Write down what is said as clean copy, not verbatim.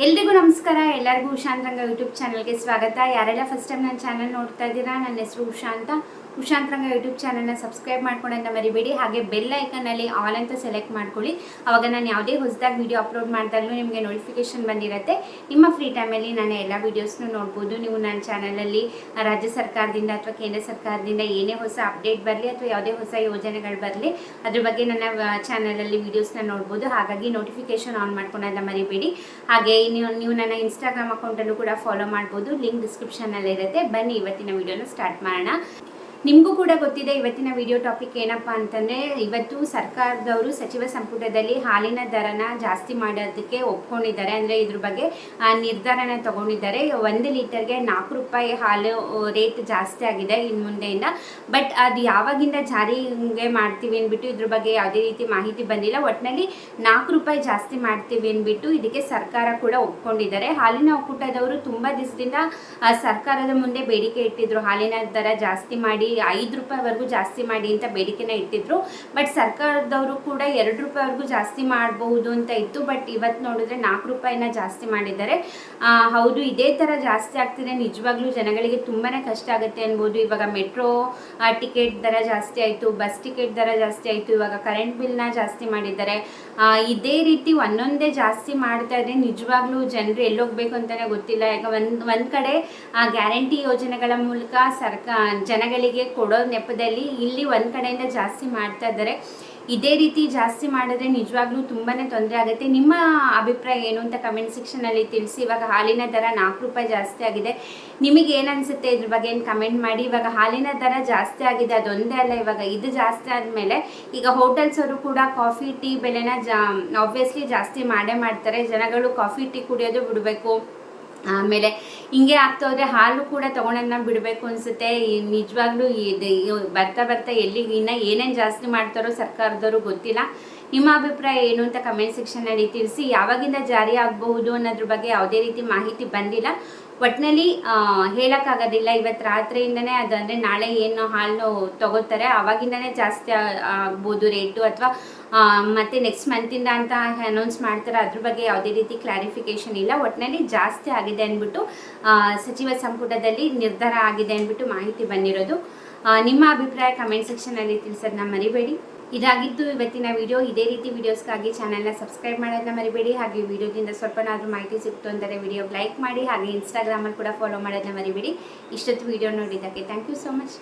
ಎಲ್ರಿಗೂ ನಮಸ್ಕಾರ. ಎಲ್ಲರಿಗೂ ಉಷಾಂತರಂಗ ಯೂಟ್ಯೂಬ್ ಚಾನಲ್ಗೆ ಸ್ವಾಗತ. ಯಾರೆಲ್ಲ ಫಸ್ಟ್ ಟೈಮ್ ನನ್ನ ಚಾನಲ್ ನೋಡ್ತಾ ಇದ್ದೀರಾ, ನನ್ನ ಹೆಸರು ಉಷಾಂತರಂಗ ಯೂಟ್ಯೂಬ್ ಚಾನಲ್ನ ಸಬ್ಸ್ಕ್ರೈಬ್ ಮಾಡ್ಕೊಳ್ಳೋದನ್ನ ಮರಿಬೇಡಿ. ಹಾಗೆ ಬೆಲ್ ಐಕನ್ನಲ್ಲಿ ಆಲ್ ಅಂತ ಸೆಲೆಕ್ಟ್ ಮಾಡ್ಕೊಳ್ಳಿ. ಆವಾಗ ನಾನು ಯಾವುದೇ ಹೊಸದಾಗಿ ವಿಡಿಯೋ ಅಪ್ಲೋಡ್ ಮಾಡಿದಾಗಲೂ ನಿಮಗೆ ನೋಟಿಫಿಕೇಶನ್ ಬಂದಿರುತ್ತೆ. ನಿಮ್ಮ ಫ್ರೀ ಟೈಮಲ್ಲಿ ನಾನು ಎಲ್ಲ ವೀಡಿಯೋಸ್ನೂ ನೋಡ್ಬೋದು. ನೀವು ನನ್ನ ಚಾನಲಲ್ಲಿ ರಾಜ್ಯ ಸರ್ಕಾರದಿಂದ ಅಥವಾ ಕೇಂದ್ರ ಸರ್ಕಾರದಿಂದ ಏನೇ ಹೊಸ ಅಪ್ಡೇಟ್ ಬರಲಿ ಅಥವಾ ಯಾವುದೇ ಹೊಸ ಯೋಜನೆಗಳು ಬರಲಿ ಅದ್ರ ಬಗ್ಗೆ ನನ್ನ ಚಾನಲಲ್ಲಿ ವೀಡಿಯೋಸ್ನ ನೋಡ್ಬೋದು. ಹಾಗಾಗಿ ನೋಟಿಫಿಕೇಶನ್ ಆನ್ ಮಾಡ್ಕೊಳ್ಳೋದನ್ನ ಮರಿಬೇಡಿ. ಹಾಗೆ ನೀವು ನನ್ನ ಇನ್ಸ್ಟಾಗ್ರಾಮ್ ಅಕೌಂಟಲ್ಲೂ ಕೂಡ ಫಾಲೋ ಮಾಡ್ಬೋದು. ಲಿಂಕ್ ಡಿಸ್ಕ್ರಿಪ್ಷನಲ್ಲಿ ಇರುತ್ತೆ. ಬನ್ನಿ ಇವತ್ತಿನ ವಿಡಿಯೋನ ಸ್ಟಾರ್ಟ್ ಮಾಡೋಣ. ನಿಮಗೂ ಕೂಡ ಗೊತ್ತಿದೆ ಇವತ್ತಿನ ವಿಡಿಯೋ ಟಾಪಿಕ್ ಏನಪ್ಪ ಅಂತಂದರೆ, ಇವತ್ತು ಸರ್ಕಾರದವರು ಸಚಿವ ಸಂಪುಟದಲ್ಲಿ ಹಾಲಿನ ದರನ ಜಾಸ್ತಿ ಮಾಡೋದಕ್ಕೆ ಒಪ್ಕೊಂಡಿದ್ದಾರೆ. ಅಂದರೆ ಇದ್ರ ಬಗ್ಗೆ ನಿರ್ಧಾರನ ತಗೊಂಡಿದ್ದಾರೆ. 1 ಲೀಟರ್ಗೆ 4 ರೂಪಾಯಿ ಹಾಲು ರೇಟ್ ಜಾಸ್ತಿ ಆಗಿದೆ ಇನ್ನು ಮುಂದೆಯಿಂದ. ಬಟ್ ಅದು ಯಾವಾಗಿಂದ ಜಾರಿಗೆ ಮಾಡ್ತೀವಿ ಅಂದ್ಬಿಟ್ಟು ಇದ್ರ ಬಗ್ಗೆ ಯಾವುದೇ ರೀತಿ ಮಾಹಿತಿ ಬಂದಿಲ್ಲ. ಒಟ್ಟಿನಲ್ಲಿ 4 ರೂಪಾಯಿ ಜಾಸ್ತಿ ಮಾಡ್ತೀವಿ ಅಂದ್ಬಿಟ್ಟು ಇದಕ್ಕೆ ಸರ್ಕಾರ ಕೂಡ ಒಪ್ಕೊಂಡಿದ್ದಾರೆ. ಹಾಲಿನ ಒಕ್ಕೂಟದವರು ತುಂಬ ದಿವಸದಿಂದ ಸರ್ಕಾರದ ಮುಂದೆ ಬೇಡಿಕೆ ಇಟ್ಟಿದ್ರು, ಹಾಲಿನ ದರ ಜಾಸ್ತಿ ಮಾಡಿ 5 ರೂಪಾಯಿವರೆಗೂ ಜಾಸ್ತಿ ಮಾಡಿ ಅಂತ ಬೇಡಿಕೆನ ಇಟ್ಟಿದ್ರು. ಬಟ್ ಸರ್ಕಾರದವರು ಕೂಡ 2 ರೂಪಾಯಿವರೆಗೂ ಜಾಸ್ತಿ ಮಾಡಬಹುದು ಅಂತ ಇತ್ತು. ಬಟ್ ಇವತ್ತು ನೋಡಿದ್ರೆ 4 ರೂಪಾಯಿನ ಜಾಸ್ತಿ ಮಾಡಿದ್ದಾರೆ. ಹೌದು, ಇದೇ ಥರ ಜಾಸ್ತಿ ಆಗ್ತಿದೆ. ನಿಜವಾಗ್ಲೂ ಜನಗಳಿಗೆ ತುಂಬಾ ಕಷ್ಟ ಆಗುತ್ತೆ ಅನ್ಬೋದು. ಇವಾಗ ಮೆಟ್ರೋ ಟಿಕೆಟ್ ದರ ಜಾಸ್ತಿ ಆಯಿತು, ಬಸ್ ಟಿಕೆಟ್ ದರ ಜಾಸ್ತಿ ಆಯಿತು, ಇವಾಗ ಕರೆಂಟ್ ಬಿಲ್ನ ಜಾಸ್ತಿ ಮಾಡಿದ್ದಾರೆ. ಇದೇ ರೀತಿ ಒಂದೊಂದೇ ಜಾಸ್ತಿ ಮಾಡ್ತಾ ಇದ್ರೆ ನಿಜವಾಗ್ಲೂ ಜನರು ಎಲ್ಲೋಗ್ಬೇಕು ಅಂತಲೇ ಗೊತ್ತಿಲ್ಲ. ಯಾಕೆ ಒಂದು ಕಡೆ ಗ್ಯಾರಂಟಿ ಯೋಜನೆಗಳ ಮೂಲಕ ಜನಗಳಿಗೆ ಕೊಡೋ ನೆಪದಲ್ಲಿ ಇಲ್ಲಿ ಒಂದು ಕಡೆಯಿಂದ ಜಾಸ್ತಿ ಮಾಡ್ತಾ ಇದ್ದಾರೆ. ಇದೇ ರೀತಿ ಜಾಸ್ತಿ ಮಾಡಿದ್ರೆ ನಿಜವಾಗ್ಲೂ ತುಂಬಾ ತೊಂದರೆ ಆಗುತ್ತೆ. ನಿಮ್ಮ ಅಭಿಪ್ರಾಯ ಏನು ಅಂತ ಕಮೆಂಟ್ ಸೆಕ್ಷನಲ್ಲಿ ತಿಳಿಸಿ. ಇವಾಗ ಹಾಲಿನ ದರ 4 ರೂಪಾಯಿ ಜಾಸ್ತಿ ಆಗಿದೆ, ನಿಮಗೆ ಏನು ಅನಿಸುತ್ತೆ ಇದ್ರ ಬಗ್ಗೆ ಕಮೆಂಟ್ ಮಾಡಿ. ಇವಾಗ ಹಾಲಿನ ದರ ಜಾಸ್ತಿ ಆಗಿದೆ, ಅದೊಂದೇ ಅಲ್ಲ, ಇವಾಗ ಇದು ಜಾಸ್ತಿ ಆದಮೇಲೆ ಈಗ ಹೋಟೆಲ್ಸ್ ಅವರು ಕೂಡ ಕಾಫಿ ಟೀ ಬೆಲೆನ ಆಬ್ವಿಯಸ್ಲಿ ಜಾಸ್ತಿ ಮಾಡೇ ಮಾಡ್ತಾರೆ. ಜನಗಳು ಕಾಫಿ ಟೀ ಕುಡಿಯೋದು ಬಿಡಬೇಕು. ಆಮೇಲೆ ಹಿಂಗೆ ಆಗ್ತಾ ಹೋದರೆ ಹಾಲು ಕೂಡ ತೊಗೊಳೋದನ್ನ ಬಿಡಬೇಕು ಅನಿಸುತ್ತೆ. ನಿಜವಾಗ್ಲೂ ಬರ್ತಾ ಎಲ್ಲಿಗೆ ಇನ್ನೂ ಏನೇನು ಜಾಸ್ತಿ ಮಾಡ್ತಾರೋ ಸರ್ಕಾರದವರು ಗೊತ್ತಿಲ್ಲ. ನಿಮ್ಮ ಅಭಿಪ್ರಾಯ ಏನು ಅಂತ ಕಮೆಂಟ್ ಸೆಕ್ಷನಲ್ಲಿ ತಿಳಿಸಿ. ಯಾವಾಗಿಂದ ಜಾರಿ ಆಗಬಹುದು ಅನ್ನೋದ್ರ ಬಗ್ಗೆ ಯಾವುದೇ ರೀತಿ ಮಾಹಿತಿ ಬಂದಿಲ್ಲ. ಒಟ್ಟಿನಲ್ಲಿ ಹೇಳೋಕ್ಕಾಗೋದಿಲ್ಲ. ಇವತ್ತು ರಾತ್ರಿಯಿಂದನೇ ಅದಂದರೆ ನಾಳೆ ಏನು ಹಾಲು ತೊಗೋತಾರೆ ಆವಾಗಿಂದನೇ ಜಾಸ್ತಿ ಆಗ್ಬೋದು ರೇಟು, ಅಥವಾ ಮತ್ತು ನೆಕ್ಸ್ಟ್ ಮಂತಿಂದ ಅಂತ ಅನೌನ್ಸ್ ಮಾಡ್ತಾರೆ. ಅದ್ರ ಬಗ್ಗೆ ಯಾವುದೇ ರೀತಿ ಕ್ಲಾರಿಫಿಕೇಷನ್ ಇಲ್ಲ. ಒಟ್ಟಿನಲ್ಲಿ ಜಾಸ್ತಿ ಆಗಿದೆ ಅಂದ್ಬಿಟ್ಟು ಸಚಿವ ಸಂಪುಟದಲ್ಲಿ ನಿರ್ಧಾರ ಆಗಿದೆ ಅಂದ್ಬಿಟ್ಟು ಮಾಹಿತಿ ಬಂದಿರೋದು. ನಿಮ್ಮ ಅಭಿಪ್ರಾಯ ಕಮೆಂಟ್ ಸೆಕ್ಷನಲ್ಲಿ ತಿಳಿಸೋದನ್ನ ಮರಿಬೇಡಿ. ಇದಾಗಿದ್ದು ಇವತ್ತಿನ ವಿಡಿಯೋ. ಇದೇ ರೀತಿ ವಿಡಿಯೋಸ್ಗಾಗಿ ಚಾನಲ್ನ ಸಬ್ಸ್ಕ್ರೈಬ್ ಮಾಡೋದನ್ನ ಮರಿಬೇಡಿ. ಹಾಗೆ ವಿಡಿಯೋದಿಂದ ಸ್ವಲ್ಪನಾದರೂ ಮಾಹಿತಿ ಸಿಕ್ತು ಅಂದರೆ ವಿಡಿಯೋಗೆ ಲೈಕ್ ಮಾಡಿ. ಹಾಗೆ ಇನ್ಸ್ಟಾಗ್ರಾಮಲ್ಲಿ ಕೂಡ ಫಾಲೋ ಮಾಡೋದನ್ನ ಮರಿಬೇಡಿ. ಇಷ್ಟೊತ್ತು ವಿಡಿಯೋ ನೋಡಿದ್ದಕ್ಕೆ ಥ್ಯಾಂಕ್ ಯು ಸೋ ಮಚ್.